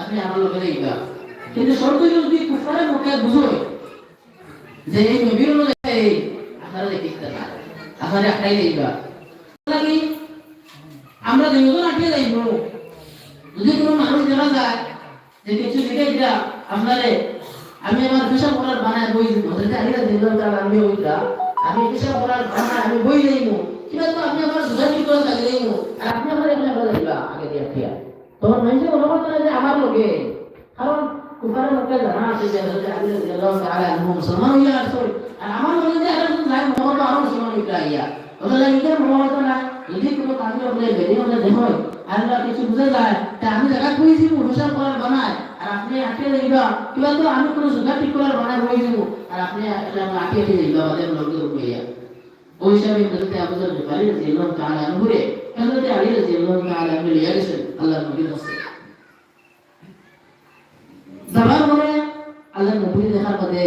আপনি আমার লোকের এইবা কিন্তু শর্ত যদি কুফারের মুখে বুঝোয় যে এই নবীর অনুযায়ী আপনারা দেখিতে না আপনারা একটাই এইবা লাগি আমরা দুজন আটকে যাইব যদি কোনো মানুষ দেখা যায় যে কিছু দিকে এটা আপনারে আমি আমার পেশা করার বানায় বই দিব যদি আলিরা দিলাম তার আমি ওইটা আমি পেশা করার বানায় আমি বই দেইব কিবা তো আপনি আমার সুযোগ করে লাগে দেইব আর আপনি আমার এখানে বলে দিবা আগে দিয়া ঠিক তখন মানুষ মনে করতে যে আমার লোকে কারণ কুফারের লোকে জানা আছে যে আলিরা দিলাম তার আমি মুসলমান হইয়া আসছে আর আমার মনে যে আর যাই মনে করতে আর মুসলমান হইয়া আইয়া ওদের লাগে মনে করতে না যদি কোনো কাজে বলে বেরিয়ে ওদের দেখো আল্লাহ কিছু বুঝে যায় তা আমি জায়গা কই দিব পেশা করার বানায় আর আপনি আটকে যাইবা কিবা তো আমি কোনো সুযোগ ঠিক করার বানায় বই দিব আর আপনি আটকে যাইবা আমাদের লোকের উপরে ওই হিসাবে হযরত আবু যর গিফারী রাদিয়াল্লাহু তাআলা আনহু রে হযরত আলী রাদিয়াল্লাহু তাআলা আনহু লিয়া গেছেন আল্লাহর নবীর কাছে যাবার পরে আল্লাহর নবী দেখার পরে